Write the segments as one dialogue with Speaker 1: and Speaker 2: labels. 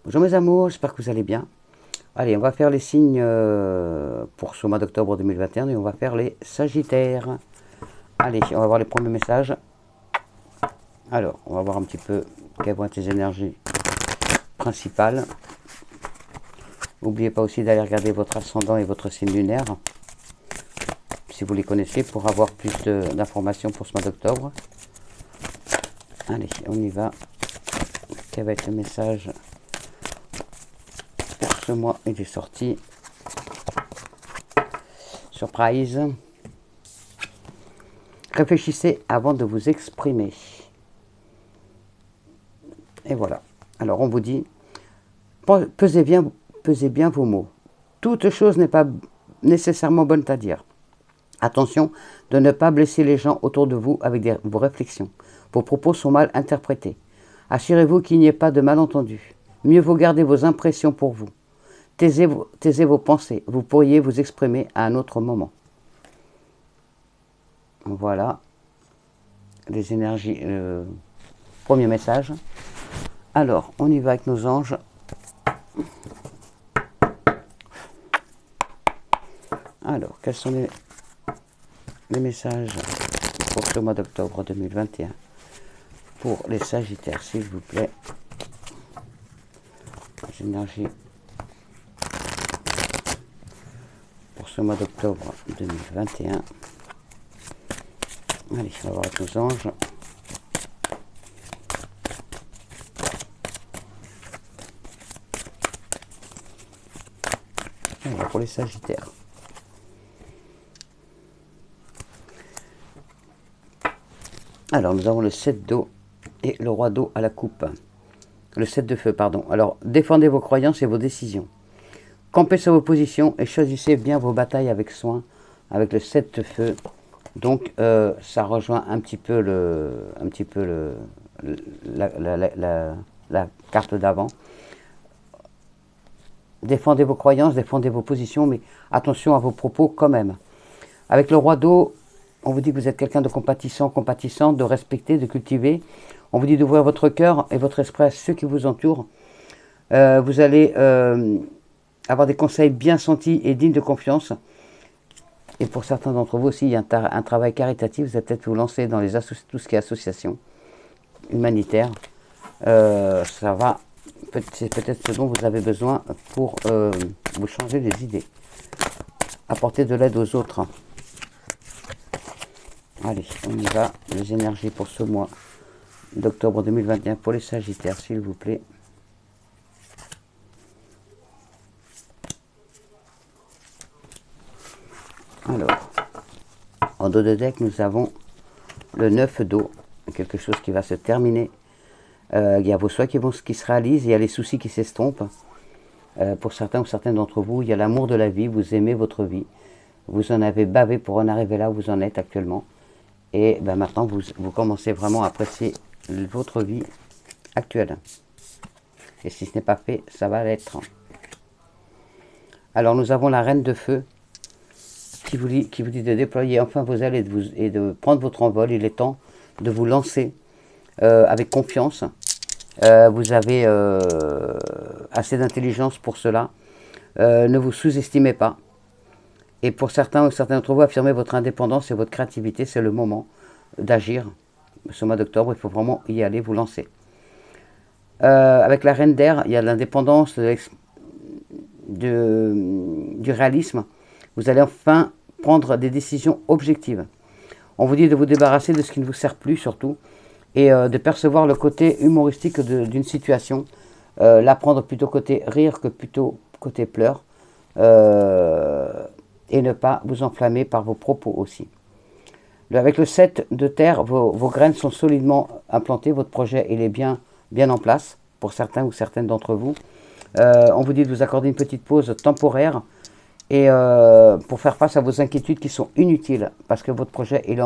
Speaker 1: Bonjour mes amours, j'espère que vous allez bien. Allez, on va faire les signes pour ce mois d'octobre 2021 et on va faire les Sagittaires. Allez, on va voir les premiers messages. Alors, on va voir un petit peu quelles vont être les énergies principales. N'oubliez pas aussi d'aller regarder votre ascendant et votre signe lunaire, si vous les connaissez, pour avoir plus d'informations pour ce mois d'octobre. Allez, on y va. Quel va être le message pour ce mois? Il est sorti. Surprise. Réfléchissez avant de vous exprimer. Et voilà. Alors on vous dit, pesez bien vos mots. Toute chose n'est pas nécessairement bonne à dire. Attention de ne pas blesser les gens autour de vous avec vos réflexions. Vos propos sont mal interprétés. Assurez-vous qu'il n'y ait pas de malentendu. Mieux vaut garder vos impressions pour vous. Taisez vos pensées. Vous pourriez vous exprimer à un autre moment. Voilà les énergies. Premier message. Alors, on y va avec nos anges. Alors, quels sont les messages pour ce mois d'octobre 2021 pour les Sagittaires, s'il vous plaît? Les énergies pour ce mois d'octobre 2021. Allez, on va voir avec nos anges. Voilà pour les Sagittaires. Alors, nous avons le 7 d'eau et le roi d'eau à la coupe. Le 7 de feu, pardon. Alors, défendez vos croyances et vos décisions. Campez sur vos positions et choisissez bien vos batailles avec soin, avec le 7 de feu. Donc, ça rejoint un petit peu la carte d'avant. Défendez vos croyances, défendez vos positions, mais attention à vos propos quand même. Avec le roi d'eau, on vous dit que vous êtes quelqu'un de compatissant, compatissante, de respecter, de cultiver. On vous dit d'ouvrir votre cœur et votre esprit à ceux qui vous entourent. Vous allez avoir des conseils bien sentis et dignes de confiance. Et pour certains d'entre vous aussi, il y a un travail caritatif. Vous allez peut-être vous lancer dans tout ce qui est association humanitaire. C'est peut-être ce dont vous avez besoin pour vous changer les idées. Apporter de l'aide aux autres. Allez, on y va. Les énergies pour ce mois d'octobre 2021 pour les Sagittaires, s'il vous plaît. Alors, en dos de deck, nous avons le 9 d'eau, quelque chose qui va se terminer. Il y a vos souhaits qui se réalisent, il y a les soucis qui s'estompent. Pour certains ou certaines d'entre vous, il y a l'amour de la vie, vous aimez votre vie. Vous en avez bavé pour en arriver là où vous en êtes actuellement. Et ben maintenant, vous commencez vraiment à apprécier votre vie actuelle. Et si ce n'est pas fait, ça va l'être. Alors, nous avons la reine de feu qui vous dit de déployer enfin vos ailes et de prendre votre envol. Il est temps de vous lancer avec confiance. Vous avez assez d'intelligence pour cela. Ne vous sous-estimez pas. Et pour certains ou certains d'entre vous, affirmer votre indépendance et votre créativité, c'est le moment d'agir. Ce mois d'octobre, il faut vraiment y aller, vous lancer. Avec la reine d'air, il y a l'indépendance, du réalisme. Vous allez enfin prendre des décisions objectives. On vous dit de vous débarrasser de ce qui ne vous sert plus, surtout, et de percevoir le côté humoristique d'une situation. La prendre plutôt côté rire que plutôt côté pleurs. Et ne pas vous enflammer par vos propos aussi. Avec le 7 de terre, vos graines sont solidement implantées, votre projet il est bien en place pour certains ou certaines d'entre vous. On vous dit de vous accorder une petite pause temporaire et pour faire face à vos inquiétudes qui sont inutiles parce que votre projet il est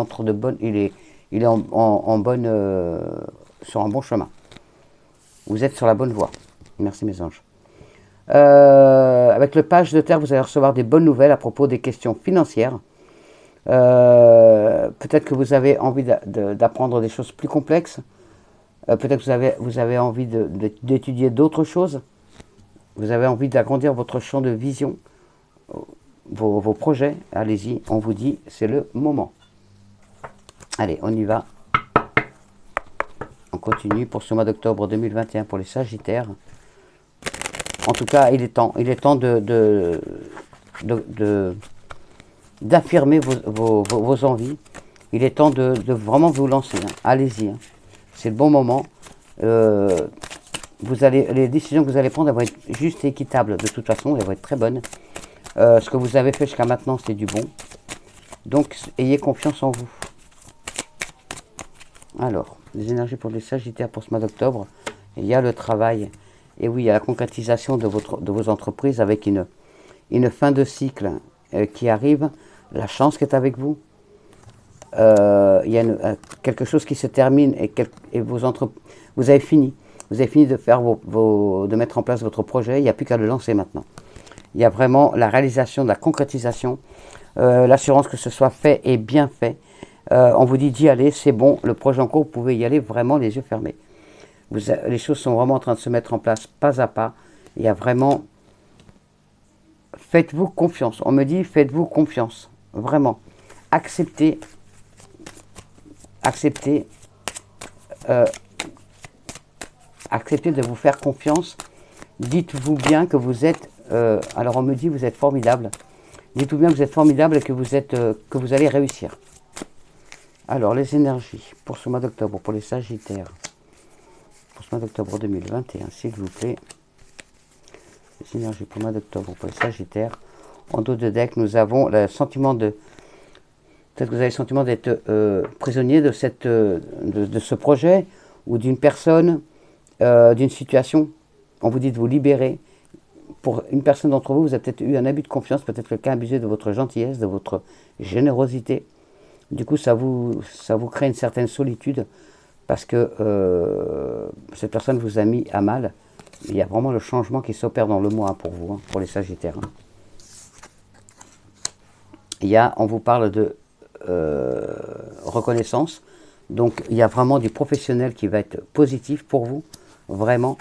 Speaker 1: sur un bon chemin. Vous êtes sur la bonne voie. Merci mes anges. Avec le page de terre, vous allez recevoir des bonnes nouvelles à propos des questions financières. Peut-être que vous avez envie d'apprendre des choses plus complexes. Peut-être que vous avez envie d'étudier d'autres choses. Vous avez envie d'agrandir votre champ de vision, vos projets. Allez-y, on vous dit, c'est le moment. Allez, on y va. On continue pour ce mois d'octobre 2021 pour les Sagittaires. En tout cas, il est temps d'affirmer vos envies. Il est temps de vraiment vous lancer. Hein. Allez-y, hein. C'est le bon moment. Les décisions que vous allez prendre vont être justes et équitables. De toute façon, elles vont être très bonnes. Ce que vous avez fait jusqu'à maintenant, c'est du bon. Donc, ayez confiance en vous. Alors, les énergies pour les Sagittaires pour ce mois d'octobre. Il y a le travail. Et oui, il y a la concrétisation de vos entreprises avec une fin de cycle qui arrive. La chance qui est avec vous. Il y a quelque chose qui se termine et vous avez fini. Vous avez fini de faire de mettre en place votre projet. Il n'y a plus qu'à le lancer maintenant. Il y a vraiment la réalisation, de la concrétisation. L'assurance que ce soit fait et bien fait. On vous dit d'y aller, c'est bon, le projet en cours, vous pouvez y aller vraiment les yeux fermés. Les choses sont vraiment en train de se mettre en place pas à pas. Il y a vraiment... Faites-vous confiance. On me dit, faites-vous confiance. Vraiment. Acceptez de vous faire confiance. Dites-vous bien que vous êtes... alors on me dit, vous êtes formidable. Dites-vous bien que vous êtes formidable et que vous allez réussir. Alors, les énergies pour ce mois d'octobre, pour les Sagittaires, pour ce mois d'octobre 2021, s'il vous plaît. Les énergies pour le mois d'octobre pour les Sagittaires. En dos de deck, nous avons le sentiment de... Peut-être que vous avez le sentiment d'être prisonnier de ce projet, ou d'une personne, d'une situation. On vous dit de vous libérer. Pour une personne d'entre vous, vous avez peut-être eu un abus de confiance, peut-être quelqu'un abusé de votre gentillesse, de votre générosité. Du coup, ça vous crée une certaine solitude parce que cette personne vous a mis à mal. Il y a vraiment le changement qui s'opère dans le mois pour vous, hein, pour les Sagittaires. Hein. On vous parle de reconnaissance. Donc, il y a vraiment du professionnel qui va être positif pour vous, vraiment.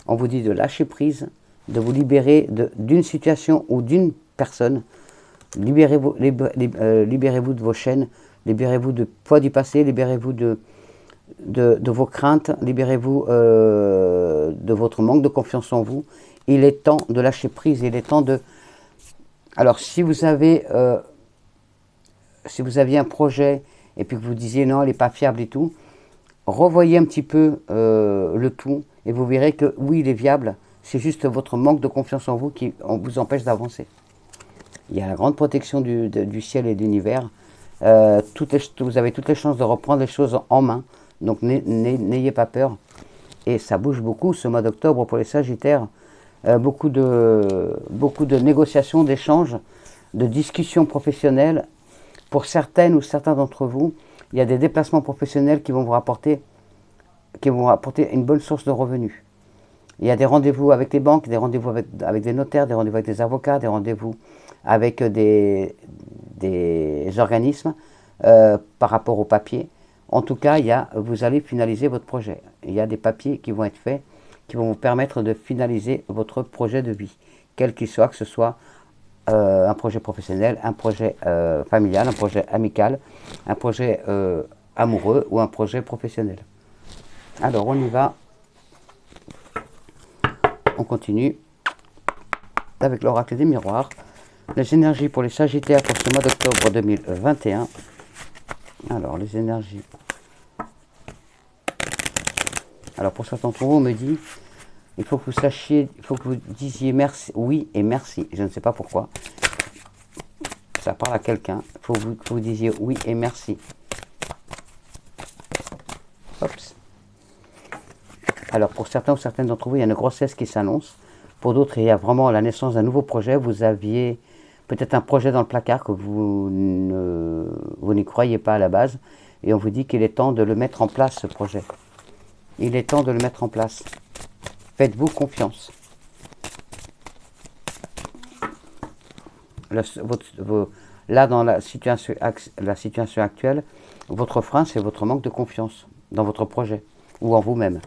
Speaker 1: On vous dit de lâcher prise, de vous libérer d'une situation ou d'une personne. Libérez-vous de vos chaînes, libérez-vous du poids du passé, libérez-vous de vos craintes, libérez-vous de votre manque de confiance en vous. Il est temps de lâcher prise, il est temps de... Alors, si vous aviez un projet et puis que vous disiez non, il n'est pas fiable et tout, revoyez un petit peu le tout et vous verrez que oui, il est viable, c'est juste votre manque de confiance en vous qui vous empêche d'avancer. Il y a la grande protection du ciel et de l'univers. Vous avez toutes les chances de reprendre les choses en main. Donc n'ayez pas peur. Et ça bouge beaucoup ce mois d'octobre pour les Sagittaires. Beaucoup de négociations, d'échanges, de discussions professionnelles. Pour certaines ou certains d'entre vous, il y a des déplacements professionnels qui vont vous rapporter une bonne source de revenus. Il y a des rendez-vous avec les banques, des rendez-vous avec des notaires, des rendez-vous avec des avocats, des rendez-vous avec des organismes par rapport au papier. En tout cas, vous allez finaliser votre projet. Il y a des papiers qui vont être faits, qui vont vous permettre de finaliser votre projet de vie, quel qu'il soit, que ce soit un projet professionnel, un projet familial, un projet amical, un projet amoureux ou un projet professionnel. Alors, on y va. On continue avec l'oracle des miroirs. Les énergies pour les Sagittaires pour ce mois d'octobre 2021. Alors, les énergies. Alors, pour certains d'entre vous, on me dit, il faut que vous sachiez, il faut que vous disiez merci, oui et merci. Je ne sais pas pourquoi. Ça parle à quelqu'un. Il faut que vous disiez oui et merci. Oups. Alors, pour certains ou certaines d'entre vous, il y a une grossesse qui s'annonce. Pour d'autres, il y a vraiment la naissance d'un nouveau projet. Vous aviez peut-être un projet dans le placard que vous n'y croyez pas à la base. Et on vous dit qu'il est temps de le mettre en place, ce projet. Il est temps de le mettre en place. Faites-vous confiance. Là, dans la situation actuelle, votre frein, c'est votre manque de confiance dans votre projet ou en vous-même.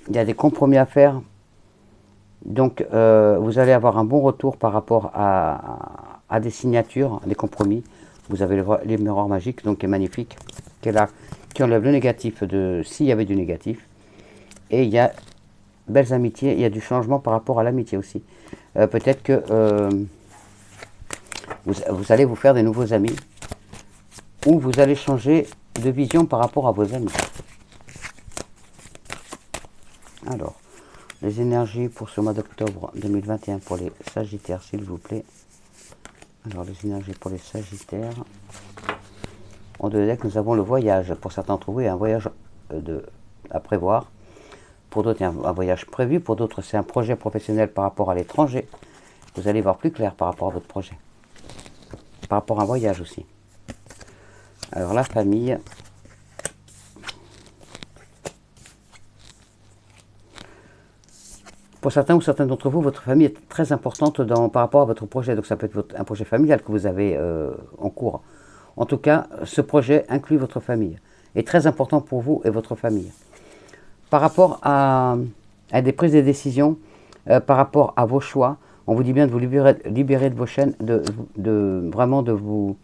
Speaker 1: il y a des compromis à faire. Donc, vous allez avoir un bon retour par rapport à des signatures, des compromis. Vous avez les miroirs magiques, donc qui est magnifique, qui enlève le négatif de s'il y avait du négatif. Et il y a belles amitiés, il y a du changement par rapport à l'amitié aussi. Peut-être que vous allez vous faire des nouveaux amis, ou vous allez changer de vision par rapport à vos amis. Alors, les énergies pour ce mois d'octobre 2021 pour les Sagittaires, s'il vous plaît. Alors, les énergies pour les Sagittaires. En deux decks, nous avons le voyage. Pour certains d'entre vous, il y a un voyage à prévoir. Pour d'autres, il y a un voyage prévu. Pour d'autres, c'est un projet professionnel par rapport à l'étranger. Vous allez voir plus clair par rapport à votre projet. Par rapport à un voyage aussi. Alors, la famille. Pour certains ou certaines d'entre vous, votre famille est très importante par rapport à votre projet. Donc, ça peut être un projet familial que vous avez en cours. En tout cas, ce projet inclut votre famille. Est très important pour vous et votre famille. Par rapport à des prises de décision, par rapport à vos choix, on vous dit bien de vous libérer de vos chaînes, vraiment de vous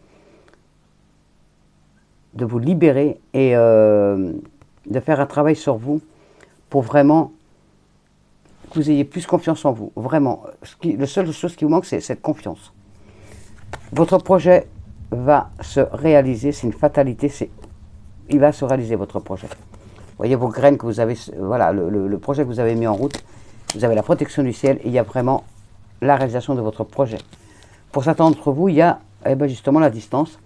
Speaker 1: libérer et de faire un travail sur vous pour vraiment que vous ayez plus confiance en vous. Vraiment, la seule chose qui vous manque, c'est cette confiance. Votre projet va se réaliser, c'est une fatalité, il va se réaliser votre projet. Vous voyez vos graines que vous avez, voilà, le projet que vous avez mis en route, vous avez la protection du ciel, et il y a vraiment la réalisation de votre projet. Pour certains d'entre vous, il y a justement la distance.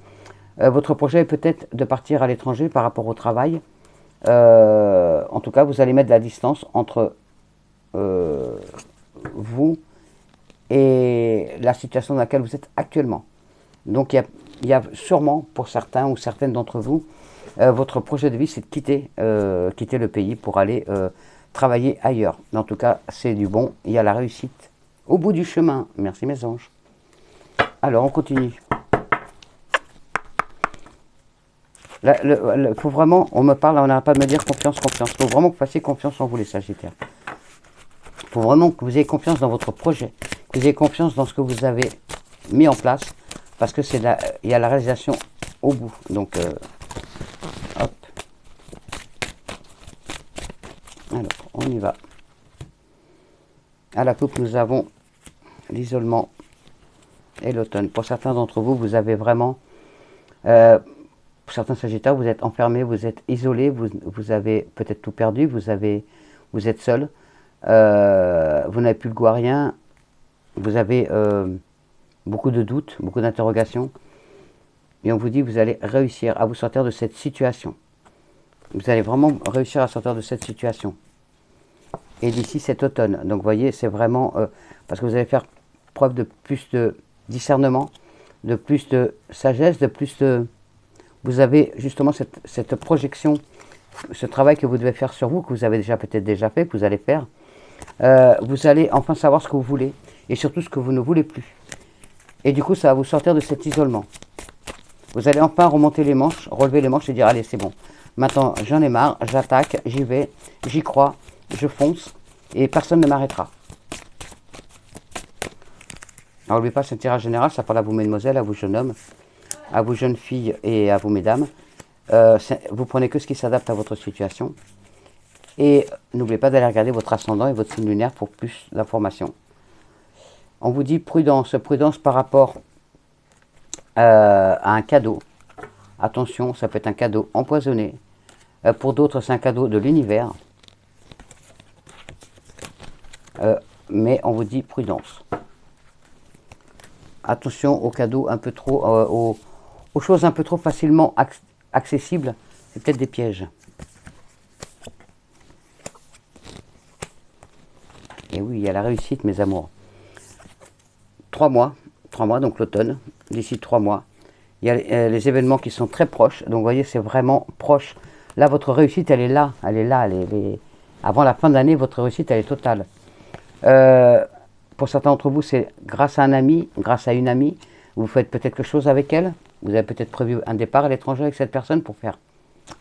Speaker 1: Votre projet est peut-être de partir à l'étranger par rapport au travail. En tout cas, vous allez mettre de la distance entre vous et la situation dans laquelle vous êtes actuellement. Donc il y a sûrement pour certains ou certaines d'entre vous, votre projet de vie c'est de quitter le pays pour aller travailler ailleurs. En tout cas c'est du bon, il y a la réussite au bout du chemin. Merci mes anges. Alors on continue. Il faut vraiment, on me parle, on n'arrête pas de me dire confiance, confiance. Il faut vraiment que vous fassiez confiance en vous les Sagittaires. Il faut vraiment que vous ayez confiance dans votre projet, que vous ayez confiance dans ce que vous avez mis en place, parce que il y a la réalisation au bout. Donc, hop. Alors, on y va. À la coupe, nous avons l'isolement et l'automne. Pour certains d'entre vous, vous avez vraiment... pour certains Sagittaires, vous êtes enfermés, vous êtes isolés, vous avez peut-être tout perdu, vous êtes seul. Vous n'avez plus le goût à rien, vous avez beaucoup de doutes, beaucoup d'interrogations, et on vous dit que vous allez réussir à vous sortir de cette situation. Vous allez vraiment réussir à sortir de cette situation. Et d'ici cet automne, donc vous voyez, c'est vraiment, parce que vous allez faire preuve de plus de discernement, de plus de sagesse, de plus de... Vous avez justement cette projection, ce travail que vous devez faire sur vous, que vous avez peut-être déjà fait, que vous allez faire. Vous allez enfin savoir ce que vous voulez et surtout ce que vous ne voulez plus. Et du coup, ça va vous sortir de cet isolement. Vous allez enfin remonter les manches, relever les manches et dire allez, c'est bon. Maintenant, j'en ai marre, j'attaque, j'y vais, j'y crois, je fonce et personne ne m'arrêtera. Alors, n'oubliez pas, c'est un tirage général, ça parle à vous, mesdemoiselles, à vous, jeunes hommes, à vous, jeunes filles et à vous, mesdames. Vous prenez que ce qui s'adapte à votre situation. Et n'oubliez pas d'aller regarder votre ascendant et votre signe lunaire pour plus d'informations. On vous dit prudence, prudence par rapport à un cadeau. Attention, ça peut être un cadeau empoisonné. Pour d'autres, c'est un cadeau de l'univers. Mais on vous dit prudence. Attention aux cadeaux un peu trop, aux choses un peu trop facilement accessibles. C'est peut-être des pièges. Et oui, il y a la réussite, mes amours. 3 mois, donc l'automne, d'ici 3 mois. Il y a les événements qui sont très proches, donc vous voyez, c'est vraiment proche. Là, votre réussite, elle est là, avant la fin de l'année, votre réussite, elle est totale. Pour certains d'entre vous, c'est grâce à un ami, grâce à une amie, vous faites peut-être quelque chose avec elle, vous avez peut-être prévu un départ à l'étranger avec cette personne pour faire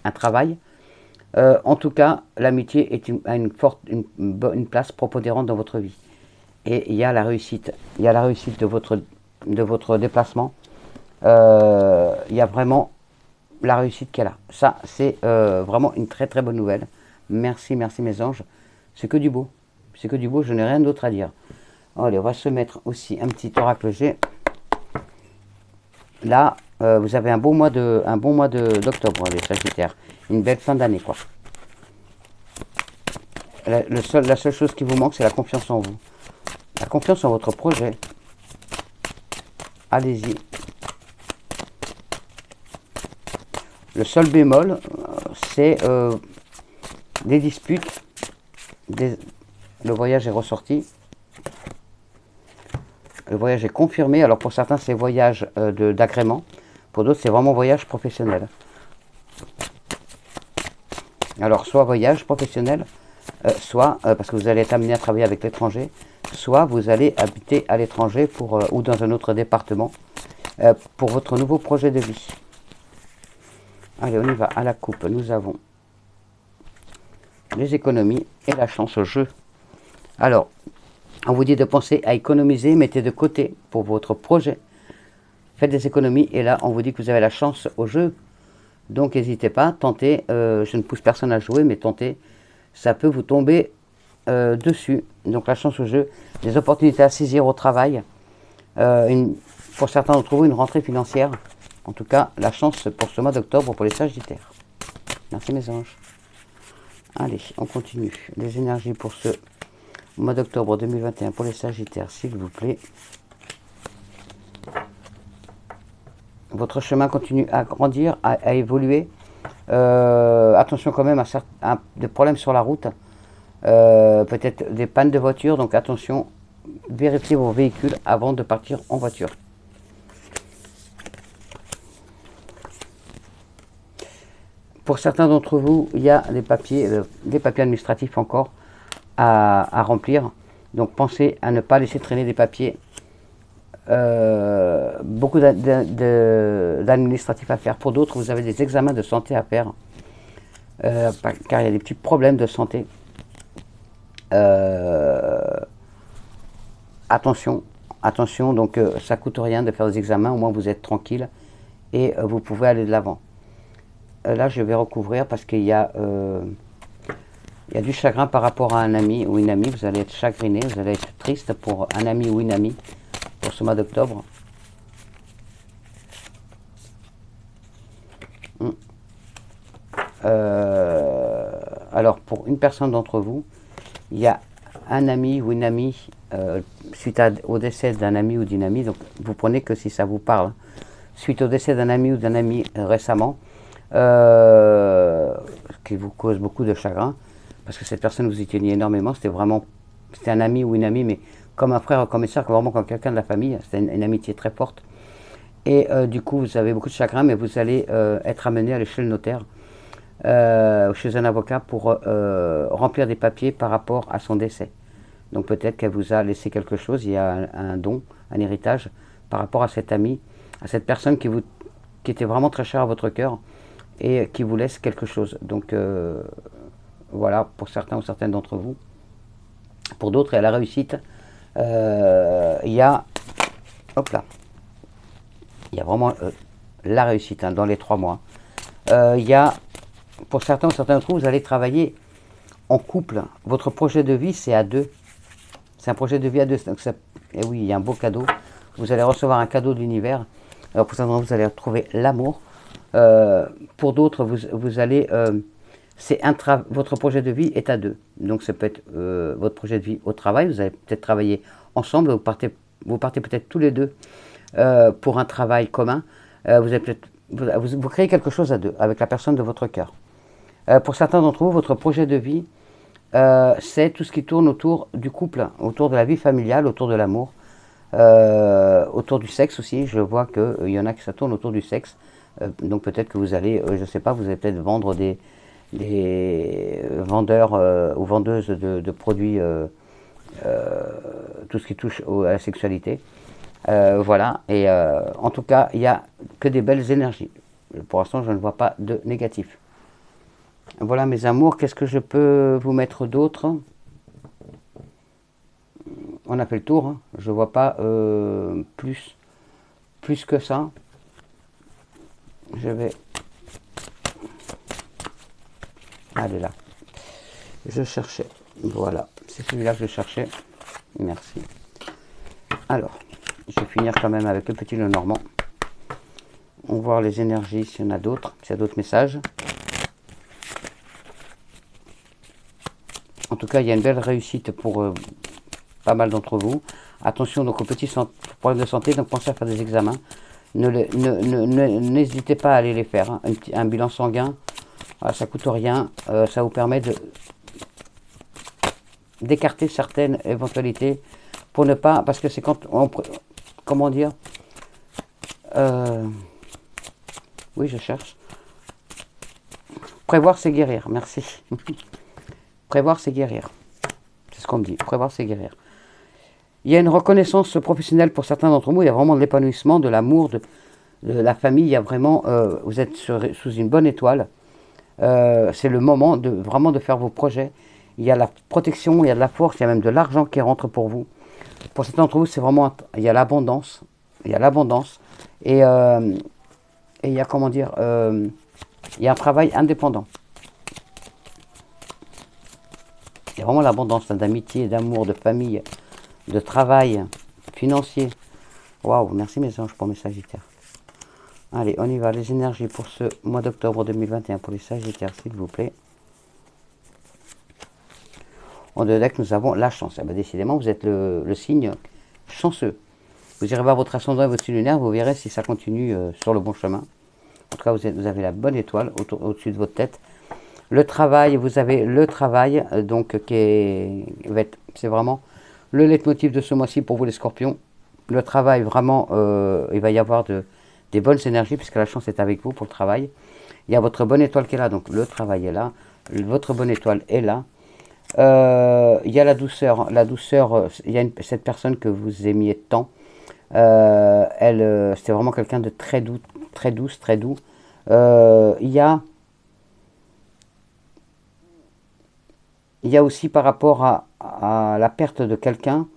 Speaker 1: un travail. En tout cas, l'amitié a une place prépondérante dans votre vie. Et il y a la réussite. Il y a la réussite de votre déplacement. Il y a vraiment la réussite qu'elle a. Ça, c'est vraiment une très très bonne nouvelle. Merci, merci mes anges. C'est que du beau. C'est que du beau, je n'ai rien d'autre à dire. Allez, on va se mettre aussi un petit oracle G. Là, vous avez un bon mois d'octobre, les Sagittaires. Une belle fin d'année, quoi. La seule chose qui vous manque, c'est la confiance en vous. La confiance en votre projet. Allez-y. Le seul bémol, c'est des disputes. Le voyage est ressorti. Le voyage est confirmé. Alors pour certains, c'est voyage d'agrément. Pour d'autres, c'est vraiment voyage professionnel. Alors soit voyage professionnel, soit parce que vous allez être amené à travailler avec l'étranger, soit vous allez habiter à l'étranger ou dans un autre département pour votre nouveau projet de vie. Allez, on y va à la coupe. Nous avons les économies et la chance au jeu. Alors, on vous dit de penser à économiser, mettez de côté pour votre projet. Faites des économies et là, on vous dit que vous avez la chance au jeu. Donc, n'hésitez pas, tentez. Je ne pousse personne à jouer, mais tentez. Ça peut vous tomber dessus. Donc, la chance au jeu, des opportunités à saisir au travail. Pour certains d'entre vous, une rentrée financière. En tout cas, la chance pour ce mois d'octobre pour les Sagittaires. Merci mes anges. Allez, on continue. Les énergies pour ce mois d'octobre 2021 pour les Sagittaires, s'il vous plaît. Votre chemin continue à grandir, à évoluer. Attention quand même à des problèmes sur la route. Peut-être des pannes de voiture. Donc attention, vérifiez vos véhicules avant de partir en voiture. Pour certains d'entre vous, il y a des papiers administratifs encore à remplir. Donc pensez à ne pas laisser traîner des papiers. Beaucoup d'administratifs à faire. Pour d'autres, vous avez des examens de santé à faire. Car il y a des petits problèmes de santé. Attention, attention, donc ça coûte rien de faire des examens, au moins vous êtes tranquille et vous pouvez aller de l'avant. Là, je vais recouvrir parce qu'il y a du chagrin par rapport à un ami ou une amie. Vous allez être chagriné, vous allez être triste pour un ami ou une amie pour ce mois d'octobre. Alors, pour une personne d'entre vous, il y a un ami ou une amie, suite au décès d'un ami ou d'une amie, donc vous prenez que si ça vous parle, suite au décès d'un ami ou d'un ami récemment, qui vous cause beaucoup de chagrin, parce que cette personne vous y teniez énormément, c'était un ami ou une amie, mais comme un frère, comme une soeur, vraiment comme quelqu'un de la famille, c'était une amitié très forte, et du coup vous avez beaucoup de chagrin, mais vous allez être amené à aller chez le notaire, chez un avocat pour remplir des papiers par rapport à son décès. Donc peut-être qu'elle vous a laissé quelque chose, il y a un don, un héritage par rapport à cet ami, à cette personne qui était vraiment très chère à votre cœur et qui vous laisse quelque chose. Donc voilà, pour certains ou certaines d'entre vous. Pour d'autres, il y a la réussite. Il y a, hop là, il y a vraiment la réussite dans les 3 mois. Il y a, pour certains ou certains d'entre vous, vous allez travailler en couple. Votre projet de vie, c'est à 2. C'est un projet de vie à 2. Donc et oui, il y a un beau cadeau. Vous allez recevoir un cadeau de l'univers. Alors pour certains d'entre vous, vous allez retrouver l'amour. Pour d'autres, vous allez... votre projet de vie est à 2. Donc ça peut être votre projet de vie au travail. Vous allez peut-être travailler ensemble. Vous partez peut-être tous les deux pour un travail commun. Vous créez quelque chose à 2 avec la personne de votre cœur. Pour certains d'entre vous, votre projet de vie, c'est tout ce qui tourne autour du couple, autour de la vie familiale, autour de l'amour, autour du sexe aussi. Je vois qu'il y en a qui ça tourne autour du sexe. Donc peut-être que vous allez, je ne sais pas, vous allez peut-être vendre des vendeurs ou vendeuses de produits, tout ce qui touche à la sexualité. Voilà, et en tout cas, il n'y a que des belles énergies. Pour l'instant, je ne vois pas de négatif. Voilà mes amours, qu'est-ce que je peux vous mettre d'autre? On a fait le tour, hein. Je vois pas plus que ça. Je vais... Allez là. Je cherchais. Voilà, c'est celui-là que je cherchais. Merci. Alors, je vais finir quand même avec le petit Lenormand. On va voir les énergies, s'il y en a d'autres, s'il y a d'autres messages. En tout cas, il y a une belle réussite pour pas mal d'entre vous. Attention donc aux petits problèmes de santé, donc pensez à faire des examens. N'hésitez pas à aller les faire. Hein. Un bilan sanguin, ça coûte rien. Ça vous permet d'écarter certaines éventualités pour ne pas... Parce que c'est quand on... Comment dire Oui, je cherche. Prévoir, c'est guérir. Merci. Prévoir, c'est guérir. C'est ce qu'on me dit. Prévoir, c'est guérir. Il y a une reconnaissance professionnelle pour certains d'entre vous. Il y a vraiment de l'épanouissement, de l'amour, de la famille. Il y a vraiment... vous êtes sous une bonne étoile. C'est le moment vraiment de faire vos projets. Il y a la protection, il y a de la force, il y a même de l'argent qui rentre pour vous. Pour certains d'entre vous, c'est vraiment... Il y a l'abondance. Il y a l'abondance. Et il y a, comment dire... il y a un travail indépendant. Il y a vraiment l'abondance d'amitié, d'amour, de famille, de travail, financier. Waouh, merci mes anges pour mes sagittaires. Allez, on y va. Les énergies pour ce mois d'octobre 2021 pour les sagittaires, s'il vous plaît. En deux decks, nous avons la chance. Eh bien, décidément, vous êtes le signe chanceux. Vous irez voir votre ascendant et votre signe lunaire, vous verrez si ça continue sur le bon chemin. En tout cas, vous avez la bonne étoile au-dessus de votre tête. Le travail, vous avez le travail, donc c'est vraiment le leitmotiv de ce mois-ci pour vous les scorpions. Le travail, vraiment, il va y avoir des bonnes énergies puisque la chance est avec vous pour le travail. Il y a votre bonne étoile qui est là, donc le travail est là. Votre bonne étoile est là. Il y a la douceur. La douceur, il y a cette personne que vous aimiez tant. C'était vraiment quelqu'un de très doux, très douce, très doux. Il y a aussi par rapport à la perte de quelqu'un,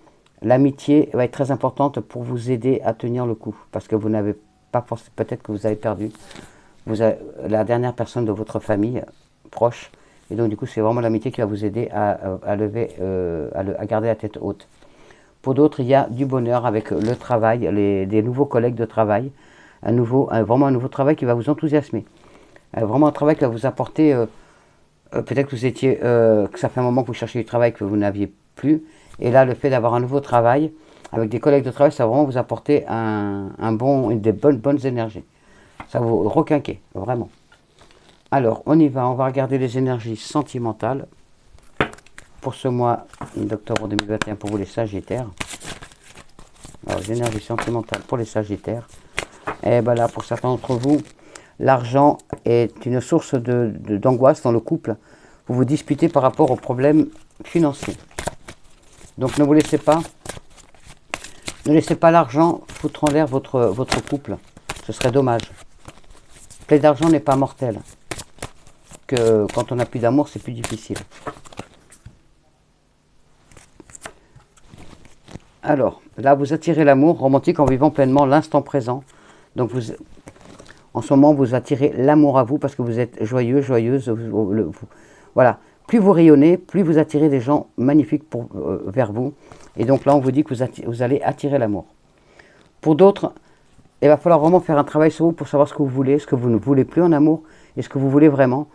Speaker 1: l'amitié va être très importante pour vous aider à tenir le coup. Parce que vous n'avez pas forcément, peut-être que vous avez perdu la dernière personne de votre famille proche. Et donc du coup, c'est vraiment l'amitié qui va vous aider à garder la tête haute. Pour d'autres, il y a du bonheur avec le travail, des nouveaux collègues de travail. Vraiment un nouveau travail qui va vous enthousiasmer. Vraiment un travail qui va vous apporter... peut-être que que ça fait un moment que vous cherchez du travail que vous n'aviez plus. Et là, le fait d'avoir un nouveau travail, avec des collègues de travail, ça va vraiment vous apporter des bonnes énergies. Ça va vous requinquer, vraiment. Alors, on y va. On va regarder les énergies sentimentales pour ce mois d'octobre 2021 pour vous les Sagittaires. Alors, les énergies sentimentales pour les Sagittaires. Et ben là, pour certains d'entre vous, l'argent est une source d'angoisse dans le couple. Vous vous disputez par rapport aux problèmes financiers. Donc ne laissez pas l'argent foutre en l'air votre couple. Ce serait dommage. Plaie d'argent n'est pas mortel. Que quand on n'a plus d'amour, c'est plus difficile. Alors, là, vous attirez l'amour romantique en vivant pleinement l'instant présent. Donc, en ce moment, vous attirez l'amour à vous parce que vous êtes joyeux, joyeuse. Voilà. Plus vous rayonnez, plus vous attirez des gens magnifiques vers vous. Et donc là, on vous dit que vous allez attirer l'amour. Pour d'autres, il va falloir vraiment faire un travail sur vous pour savoir ce que vous voulez, ce que vous ne voulez plus en amour et ce que vous voulez vraiment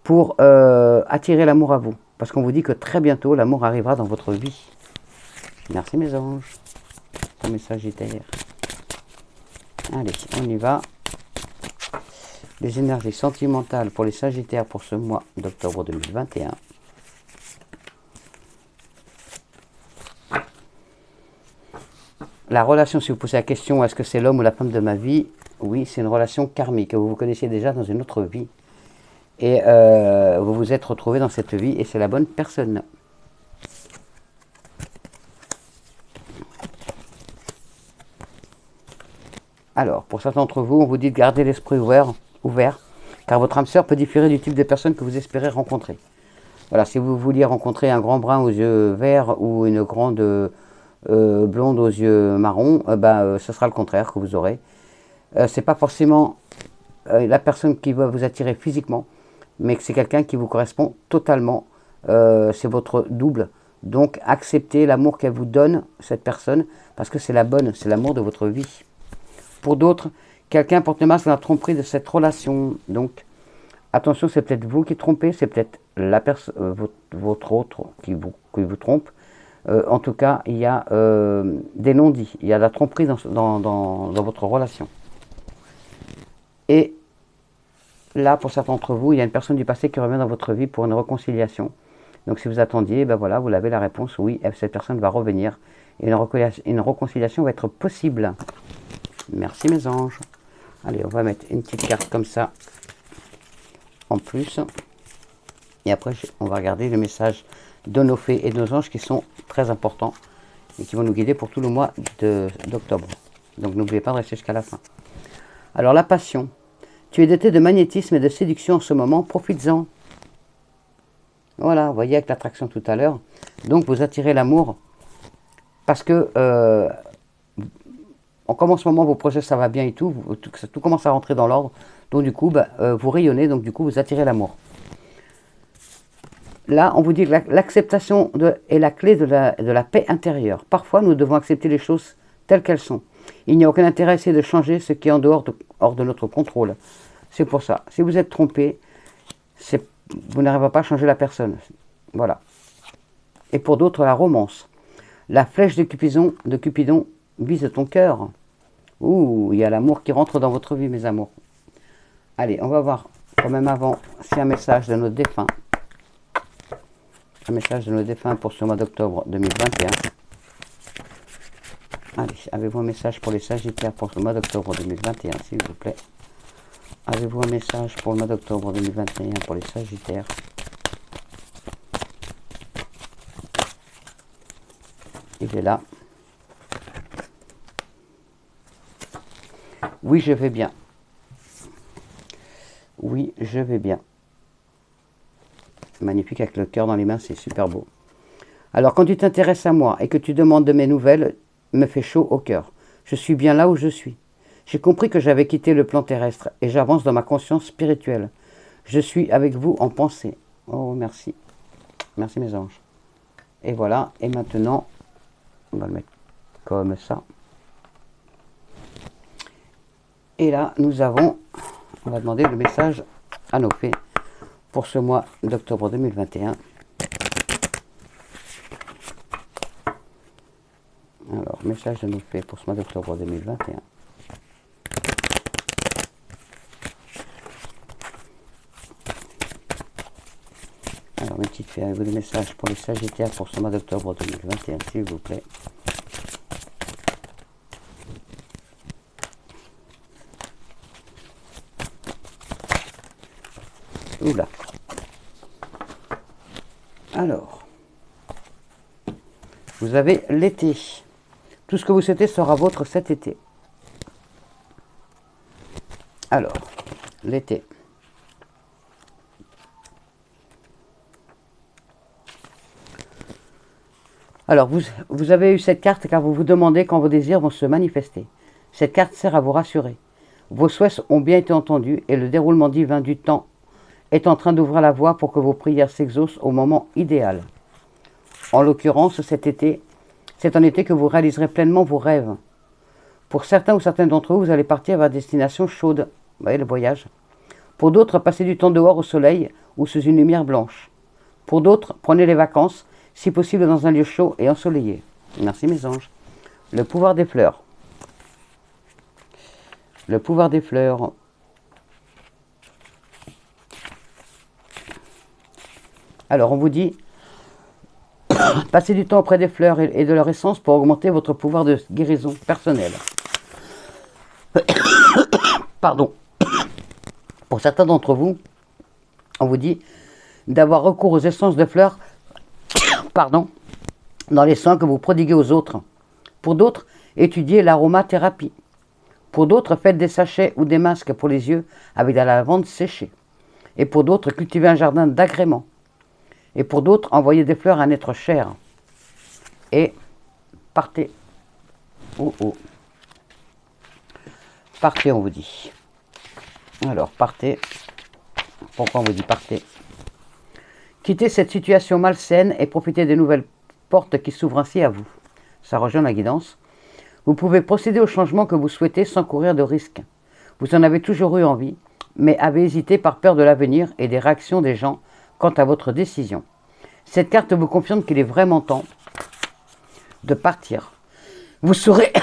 Speaker 1: pour attirer l'amour à vous. Parce qu'on vous dit que très bientôt, l'amour arrivera dans votre vie. Merci mes anges, pour mes Sagittaires. Allez, on y va. Les énergies sentimentales pour les Sagittaires pour ce mois d'octobre 2021. La relation, si vous posez la question, est-ce que c'est l'homme ou la femme de ma vie? Oui, c'est une relation karmique. Vous vous connaissiez déjà dans une autre vie. Et vous vous êtes retrouvé dans cette vie et c'est la bonne personne. Alors, pour certains d'entre vous, on vous dit de garder l'esprit ouvert. car votre âme sœur peut différer du type de personne que vous espérez rencontrer. Voilà, si vous vouliez rencontrer un grand brun aux yeux verts ou une grande blonde aux yeux marrons, ce sera le contraire que vous aurez. C'est pas forcément la personne qui va vous attirer physiquement, mais que c'est quelqu'un qui vous correspond totalement. C'est votre double. Donc acceptez l'amour qu'elle vous donne, cette personne, parce que c'est la bonne, c'est l'amour de votre vie. Pour d'autres, quelqu'un porte le masque de la tromperie de cette relation. Donc attention, c'est peut-être vous qui trompez, c'est peut-être votre autre qui vous trompe. En tout cas, il y a des non-dits, il y a de la tromperie dans votre relation. Et là, pour certains d'entre vous, il y a une personne du passé qui revient dans votre vie pour une réconciliation. Donc si vous attendiez, ben voilà, vous avez la réponse, oui, cette personne va revenir. Et une réconciliation va être possible. Merci mes anges. Allez, on va mettre une petite carte comme ça, en plus. Et après, on va regarder le message de nos fées et de nos anges qui sont très importants et qui vont nous guider pour tout le mois d'octobre. Donc n'oubliez pas de rester jusqu'à la fin. Alors la passion. Tu es doté de magnétisme et de séduction en ce moment, profites-en. Voilà, vous voyez avec l'attraction tout à l'heure. Donc vous attirez l'amour parce que comme en ce moment vos projets ça va bien et tout, tout commence à rentrer dans l'ordre. Donc du coup, vous rayonnez, donc du coup vous attirez l'amour. Là, on vous dit que l'acceptation est la clé de la paix intérieure. Parfois, nous devons accepter les choses telles qu'elles sont. Il n'y a aucun intérêt à essayer de changer ce qui est hors de notre contrôle. C'est pour ça. Si vous êtes trompé, vous n'arriverez pas à changer la personne. Voilà. Et pour d'autres, la romance. La flèche de Cupidon vise ton cœur. Ouh, il y a l'amour qui rentre dans votre vie, mes amours. Allez, on va voir quand même avant si un message de nos défunts. Un message de nos défunts pour ce mois d'octobre 2021. Allez, avez-vous un message pour les Sagittaires pour ce mois d'octobre 2021, s'il vous plaît? Avez-vous un message pour le mois d'octobre 2021 pour les Sagittaires? Il est là. Oui, je vais bien. Oui, je vais bien. Magnifique avec le cœur dans les mains, c'est super beau. Alors, quand tu t'intéresses à moi et que tu demandes de mes nouvelles, me fait chaud au cœur. Je suis bien là où je suis. J'ai compris que j'avais quitté le plan terrestre et j'avance dans ma conscience spirituelle. Je suis avec vous en pensée. Oh, merci. Merci mes anges. Et voilà, et maintenant, on va le mettre comme ça. Et là, on va demander le message à nos fées pour ce mois d'octobre 2021. Alors, message de nos fées pour ce mois d'octobre 2021. Alors, mes petites fées, avez-vous des messages pour les Sagittaires pour ce mois d'octobre 2021, s'il vous plaît? Oula. Alors, vous avez l'été. Tout ce que vous souhaitez sera vôtre cet été. Alors, l'été. Alors, vous avez eu cette carte car vous vous demandez quand vos désirs vont se manifester. Cette carte sert à vous rassurer. Vos souhaits ont bien été entendus et le déroulement divin du temps est en train d'ouvrir la voie pour que vos prières s'exaucent au moment idéal. En l'occurrence, cet été, c'est un été que vous réaliserez pleinement vos rêves. Pour certains ou certaines d'entre vous, vous allez partir vers une destination chaude. Vous voyez le voyage. Pour d'autres, passez du temps dehors au soleil ou sous une lumière blanche. Pour d'autres, prenez les vacances, si possible dans un lieu chaud et ensoleillé. Merci mes anges. Le pouvoir des fleurs. Le pouvoir des fleurs. Alors, on vous dit, passez du temps auprès des fleurs et de leur essence pour augmenter votre pouvoir de guérison personnelle. Pardon. Pour certains d'entre vous, on vous dit d'avoir recours aux essences de fleurs pardon, dans les soins que vous prodiguez aux autres. Pour d'autres, étudiez l'aromathérapie. Pour d'autres, faites des sachets ou des masques pour les yeux avec de la lavande séchée. Et pour d'autres, cultivez un jardin d'agrément. Et pour d'autres, envoyez des fleurs à un être cher. Et partez. Oh oh. Partez, on vous dit. Alors, partez. Pourquoi on vous dit partez? Quittez cette situation malsaine et profitez des nouvelles portes qui s'ouvrent ainsi à vous. Ça rejoint la guidance. Vous pouvez procéder au changement que vous souhaitez sans courir de risques. Vous en avez toujours eu envie, mais avez hésité par peur de l'avenir et des réactions des gens quant à votre décision. Cette carte vous confirme qu'il est vraiment temps de partir. Vous serez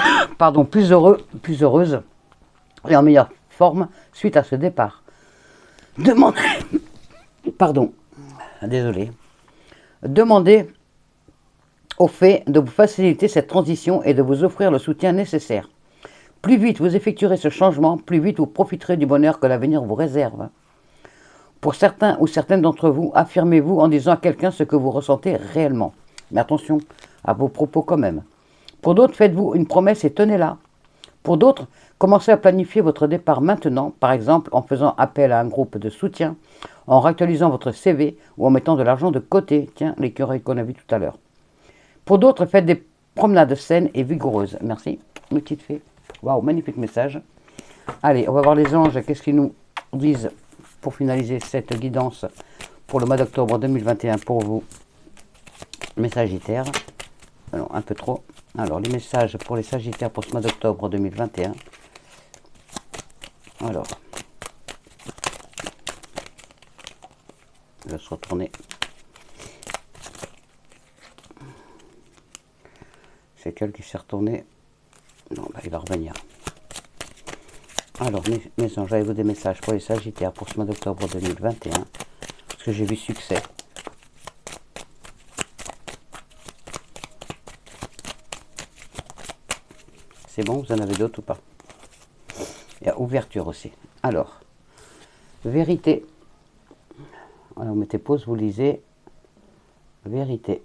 Speaker 1: plus heureux, plus heureuse et en meilleure forme suite à ce départ. Demandez, demandez au fait de vous faciliter cette transition et de vous offrir le soutien nécessaire. Plus vite vous effectuerez ce changement, plus vite vous profiterez du bonheur que l'avenir vous réserve. Pour certains ou certaines d'entre vous, affirmez-vous en disant à quelqu'un ce que vous ressentez réellement. Mais attention à vos propos quand même. Pour d'autres, faites-vous une promesse et tenez-la. Pour d'autres, commencez à planifier votre départ maintenant, par exemple en faisant appel à un groupe de soutien, en réactualisant votre CV ou en mettant de l'argent de côté. Tiens, l'écureuil qu'on a vu tout à l'heure. Pour d'autres, faites des promenades saines et vigoureuses. Merci, mes petites fées. Waouh, magnifique message. Allez, on va voir les anges. Qu'est-ce qu'ils nous disent pour finaliser cette guidance pour le mois d'octobre 2021 pour vous, mes Sagittaires. Alors, un peu trop. Alors, les messages pour les Sagittaires pour ce mois d'octobre 2021. Alors, je vais se retourner. C'est quel qui s'est retourné? Non, bah, il va revenir. Alors, mes anges, avez-vous des messages pour les Sagittaires pour ce mois d'octobre 2021? Parce que j'ai vu succès. C'est bon, vous en avez d'autres ou pas? Il y a ouverture aussi. Alors, vérité. Alors, vous mettez pause, vous lisez. Vérité.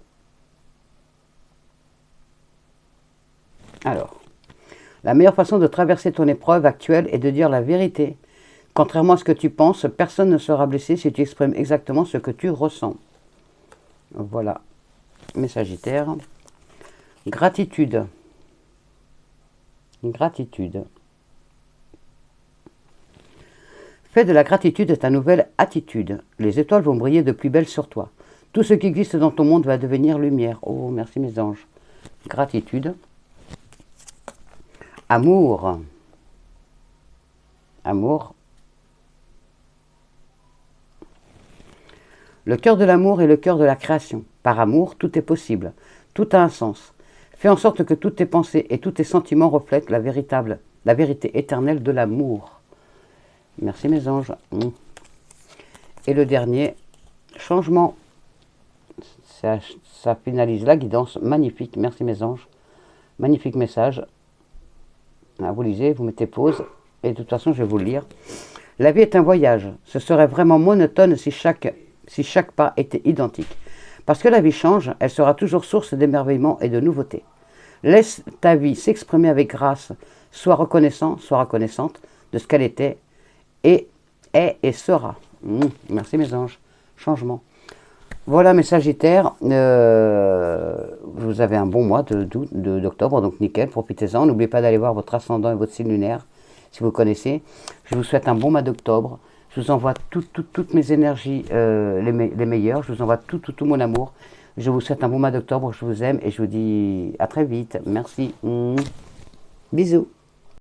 Speaker 1: Alors, la meilleure façon de traverser ton épreuve actuelle est de dire la vérité. Contrairement à ce que tu penses, personne ne sera blessé si tu exprimes exactement ce que tu ressens. Voilà, mes Sagittaires. Gratitude. Gratitude. Fais de la gratitude ta nouvelle attitude. Les étoiles vont briller de plus belle sur toi. Tout ce qui existe dans ton monde va devenir lumière. Oh, merci mes anges. Gratitude. Amour. Amour. Le cœur de l'amour est le cœur de la création. Par amour, tout est possible. Tout a un sens. Fais en sorte que toutes tes pensées et tous tes sentiments reflètent la vérité éternelle de l'amour. Merci mes anges. Et le dernier, changement. Ça finalise la guidance. Magnifique. Merci mes anges. Magnifique message. Vous lisez, vous mettez pause. Et de toute façon, je vais vous le lire. La vie est un voyage. Ce serait vraiment monotone si chaque pas était identique. Parce que la vie change, elle sera toujours source d'émerveillement et de nouveautés. Laisse ta vie s'exprimer avec grâce. Sois reconnaissant, sois reconnaissante de ce qu'elle était et est et sera. Merci mes anges. Changement. Voilà mes Sagittaires. Vous avez un bon mois d'octobre, donc nickel, profitez-en. N'oubliez pas d'aller voir votre ascendant et votre signe lunaire, si vous connaissez. Je vous souhaite un bon mois d'octobre. Je vous envoie toutes mes énergies, les meilleures. Je vous envoie tout mon amour. Je vous souhaite un bon mois d'octobre. Je vous aime et je vous dis à très vite. Merci. Bisous.